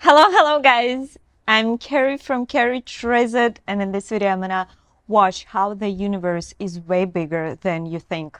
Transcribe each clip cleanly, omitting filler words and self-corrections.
Hello guys. I'm Kerry from Kerry Treasured, and in this video I'm gonna watch how the universe is way bigger than you think.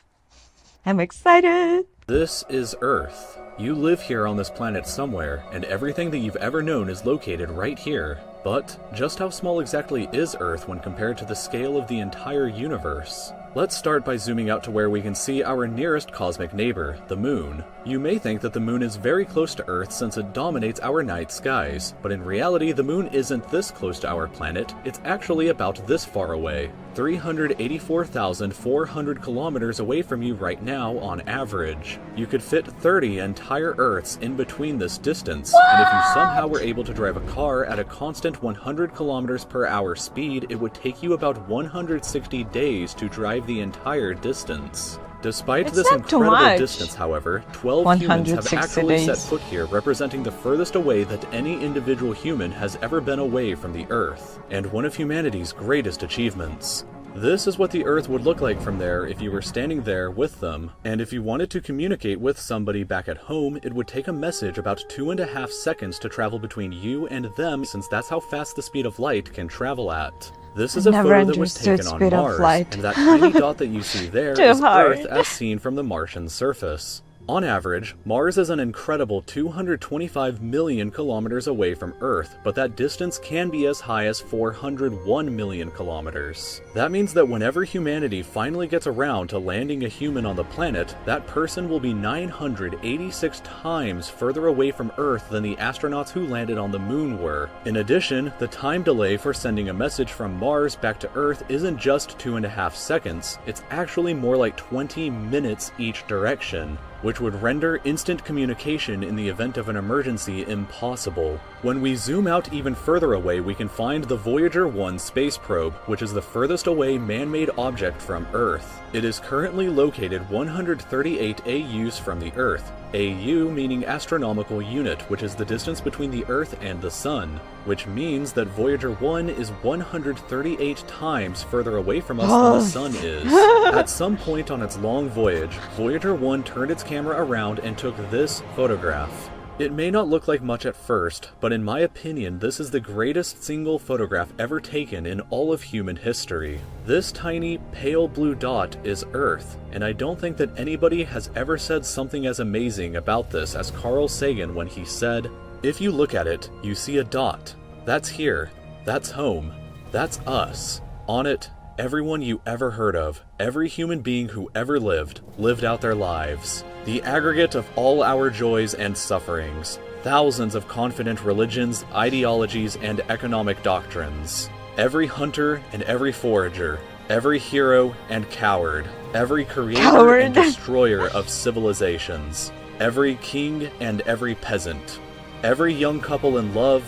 I'm excited. This is Earth. You live here on this planet somewhere, and everything that you've ever known is located right here. But just how small exactly is Earth when compared to the scale of the entire universe? Let's start by zooming out to where we can see our nearest cosmic neighbor, the Moon. You may think that the Moon is very close to Earth since it dominates our night skies, but in reality the Moon isn't this close to our planet, it's actually about this far away. 384,400 kilometers away from you right now on average. You could fit 30 entire Earths in between this distance, and if you somehow were able to drive a car at a constant 100 kilometers per hour speed, it would take you about 160 days to drive the entire distance. Despite this incredible distance, however, 12 humans have actually set foot here, representing the furthest away that any individual human has ever been away from the Earth, and one of humanity's greatest achievements. This is what the Earth would look like from there if you were standing there with them, and if you wanted to communicate with somebody back at home, it would take a message about 2.5 seconds to travel between you and them, since that's how fast the speed of light can travel at. This is a photo that was taken on Mars, and that tiny dot that you see there is Earth as seen from the Martian surface. On average, Mars is an incredible 225 million kilometers away from Earth, but that distance can be as high as 401 million kilometers. That means that whenever humanity finally gets around to landing a human on the planet, that person will be 986 times further away from Earth than the astronauts who landed on the Moon were. In addition, the time delay for sending a message from Mars back to Earth isn't just 2.5 seconds, it's actually more like 20 minutes each direction, which would render instant communication in the event of an emergency impossible. When we zoom out even further away, we can find the Voyager 1 space probe, which is the furthest away man-made object from Earth. It is currently located 138 AUs from the Earth, AU meaning astronomical unit, which is the distance between the Earth and the Sun, which means that Voyager 1 is 138 times further away from us than the Sun is. At some point on its long voyage, Voyager 1 turned its camera around and took this photograph. It may not look like much at first, but in my opinion, this is the greatest single photograph ever taken in all of human history. This tiny, pale blue dot is Earth, and I don't think that anybody has ever said something as amazing about this as Carl Sagan when he said, "If you look at it, you see a dot. That's here. That's home. That's us. On it, everyone you ever heard of, every human being who ever lived out their lives. The aggregate of all our joys and sufferings. Thousands of confident religions, ideologies, and economic doctrines. Every hunter and every forager. Every hero and coward. Every creator and destroyer of civilizations. Every king and every peasant. Every young couple in love.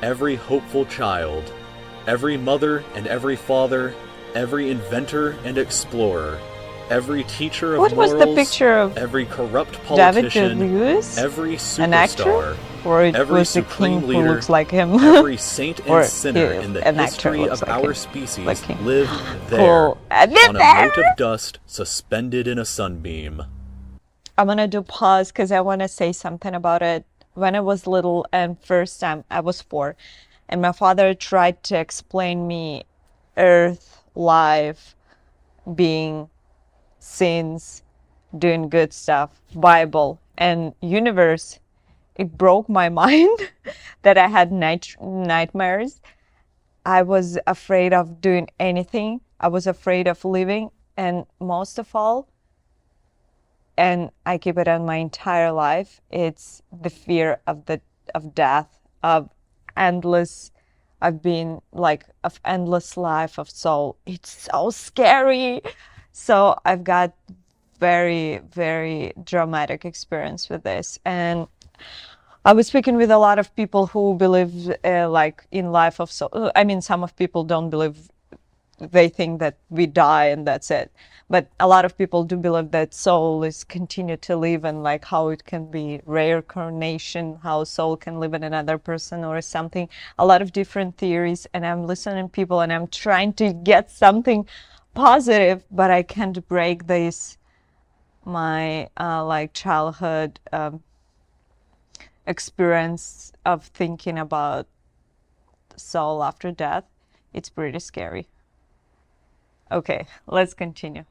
Every hopeful child. Every mother and every father. Every inventor and explorer, every teacher of morals, what was the picture of every corrupt politician, every superstar, an actor? Or it every was the supreme king leader, who looks like him? every saint and sinner in the an history of like our him. species Like him. lived there, Cool. on a mote of dust suspended in a sunbeam. I'm gonna do pause because I want to say something about it. When I was little and first time I was 4, and my father tried to explain me Earth, life, being, sins, doing good stuff, Bible, and universe. It broke my mind that I had nightmares. I was afraid of doing anything. I was afraid of living, and most of all, and I keep it on my entire life, it's the fear of death, of endless. I've been like of endless life of soul. It's so scary. So I've got very, very dramatic experience with this. And I was speaking with a lot of people who believe like in life of soul. I mean, some of people don't believe. They think that we die and that's it. But a lot of people do believe that soul is continue to live, and like how it can be reincarnation, how soul can live in another person or something. A lot of different theories, and I'm listening to people and I'm trying to get something positive, but I can't break this my like childhood experience of thinking about soul after death, it's pretty scary. Okay, let's continue.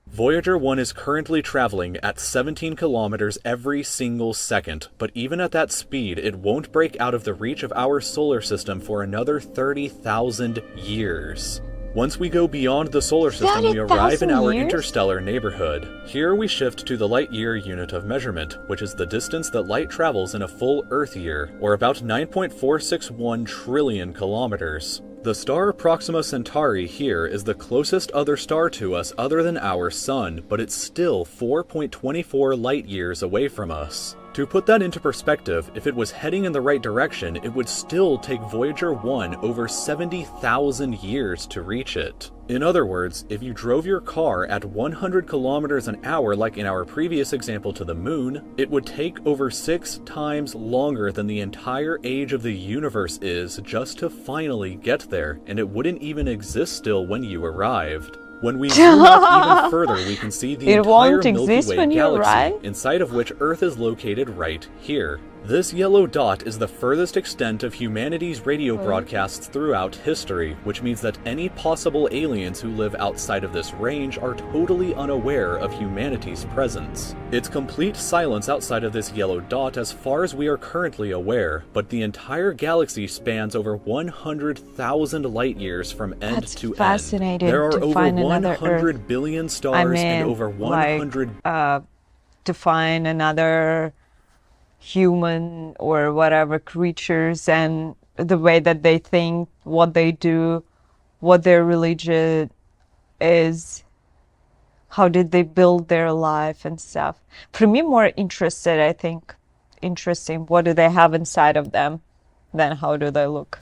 Voyager 1 is currently traveling at 17 kilometers every single second, but even at that speed, it won't break out of the reach of our solar system for another 30,000 years. Once we go beyond the solar system, we arrive in our interstellar neighborhood. Here we shift to the light year unit of measurement, which is the distance that light travels in a full Earth year, or about 9.461 trillion kilometers. The star Proxima Centauri here is the closest other star to us other than our Sun, but it's still 4.24 light years away from us. To put that into perspective, if it was heading in the right direction, it would still take Voyager 1 over 70,000 years to reach it. In other words, if you drove your car at 100 kilometers an hour like in our previous example to the moon, it would take over 6 times longer than the entire age of the universe is just to finally get there, and it wouldn't even exist still when you arrived. When we zoom out even further, we can see the entire Milky Way galaxy, inside of which Earth is located right here. This yellow dot is the furthest extent of humanity's radio broadcasts throughout history, which means that any possible aliens who live outside of this range are totally unaware of humanity's presence. It's complete silence outside of this yellow dot as far as we are currently aware, but the entire galaxy spans over 100,000 light years from end to end. There are over 100 billion stars and over 100... to find another human or whatever creatures, and the way that they think, what they do, what their religion is, how did they build their life and stuff. For me, more interested, I think, interesting, what do they have inside of them than how do they look.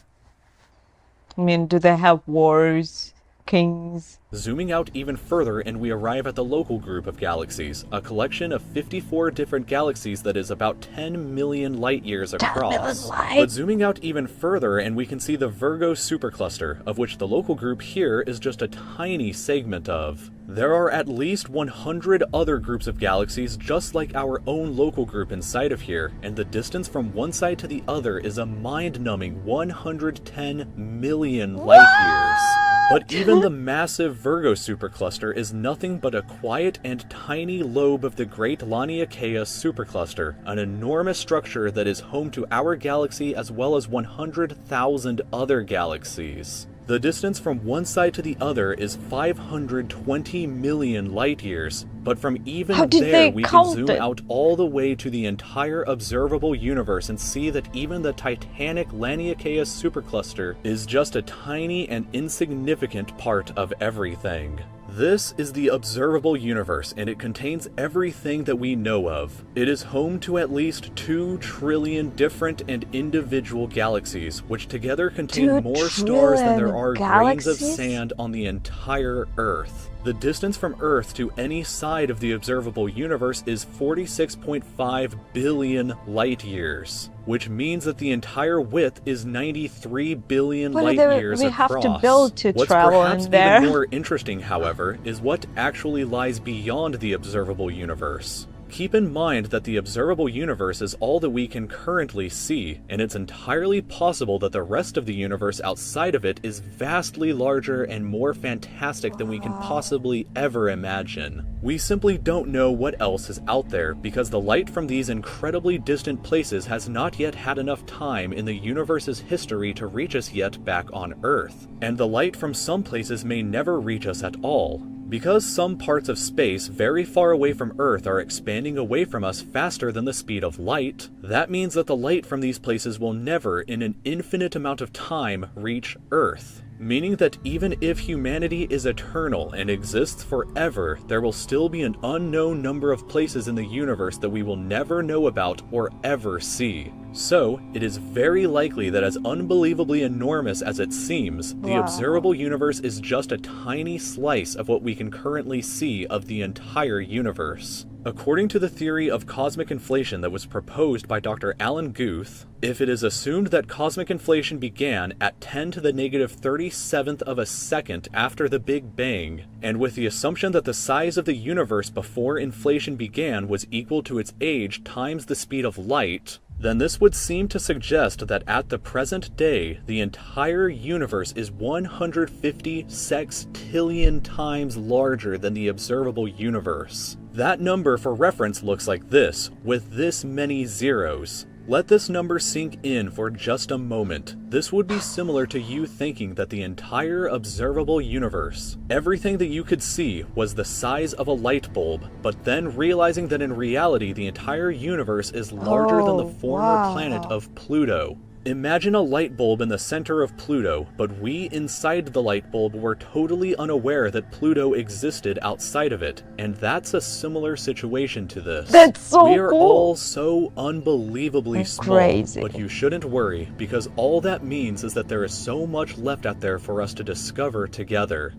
I mean, do they have wars, kings? Zooming out even further, and we arrive at the local group of galaxies, a collection of 54 different galaxies that is about 10 million light years across. But zooming out even further, and we can see the Virgo supercluster, of which the local group here is just a tiny segment of. There are at least 100 other groups of galaxies just like our own local group inside of here, and the distance from one side to the other is a mind-numbing 110 million light years. But even the massive Virgo supercluster is nothing but a quiet and tiny lobe of the Great Laniakea supercluster, an enormous structure that is home to our galaxy as well as 100,000 other galaxies. The distance from one side to the other is 520 million light years, but from even there we can zoom out all the way to the entire observable universe and see that even the titanic Laniakea supercluster is just a tiny and insignificant part of everything. This is the observable universe, and it contains everything that we know of. It is home to at least 2 trillion different and individual galaxies, which together contain more stars than there are grains of sand on the entire Earth. The distance from Earth to any side of the observable universe is 46.5 billion light years, which means that the entire width is 93 billion light years across. Have to build to What's travel perhaps in there. even more interesting, however, is what actually lies beyond the observable universe. Keep in mind that the observable universe is all that we can currently see, and it's entirely possible that the rest of the universe outside of it is vastly larger and more fantastic than we can possibly ever imagine. We simply don't know what else is out there, because the light from these incredibly distant places has not yet had enough time in the universe's history to reach us yet back on Earth, and the light from some places may never reach us at all. Because some parts of space very far away from Earth are expanding away from us faster than the speed of light, that means that the light from these places will never, in an infinite amount of time, reach Earth. Meaning that even if humanity is eternal and exists forever, there will still be an unknown number of places in the universe that we will never know about or ever see. So, it is very likely that as unbelievably enormous as it seems, the observable universe is just a tiny slice of what we can currently see of the entire universe. According to the theory of cosmic inflation that was proposed by Dr. Alan Guth, if it is assumed that cosmic inflation began at 10 to the negative 37th of a second after the Big Bang, and with the assumption that the size of the universe before inflation began was equal to its age times the speed of light, then this would seem to suggest that at the present day, the entire universe is 150 sextillion times larger than the observable universe. That number for reference looks like this, with this many zeros. Let this number sink in for just a moment. This would be similar to you thinking that the entire observable universe, everything that you could see, was the size of a light bulb, but then realizing that in reality the entire universe is larger than the former planet of Pluto. Imagine a light bulb in the center of Pluto, but we inside the light bulb were totally unaware that Pluto existed outside of it, and that's a similar situation to this. That's so We are cool. all so unbelievably small, Crazy. but you shouldn't worry, because all that means is that there is so much left out there for us to discover together.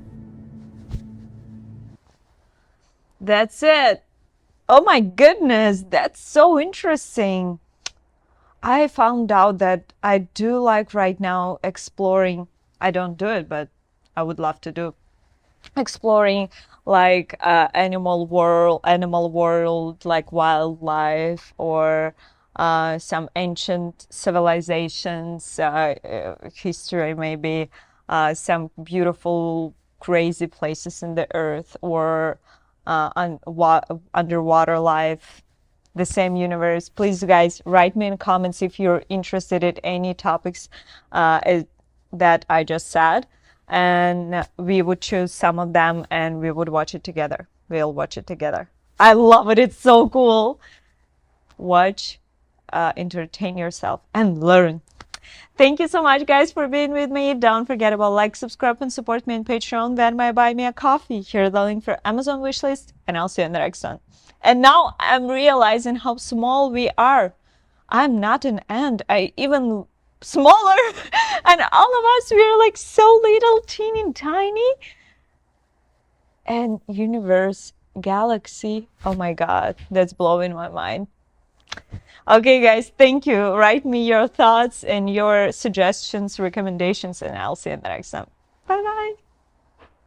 That's it. Oh my goodness, that's so interesting. I found out that I do like right now exploring. I don't do it, but I would love to do exploring like animal world, like wildlife, or some ancient civilizations, history maybe, some beautiful, crazy places in the earth, or underwater life, the same universe. Please, guys, write me in comments if you're interested in any topics that I just said, and we would choose some of them and we would watch it together. We'll watch it together. I love it. It's so cool. Watch, entertain yourself, and learn. Thank you so much, guys, for being with me. Don't forget about like, subscribe, and support me on Patreon, Venmo, buy me a coffee. Here's the link for Amazon wishlist, and I'll see you in the next one. And now I'm realizing how small we are. I'm not an ant. I even smaller. And all of us, we're like so little, teeny tiny. And universe, galaxy. Oh my God, that's blowing my mind. Okay, guys, thank you. Write me your thoughts and your suggestions, recommendations, and I'll see you in the next time. Bye-bye.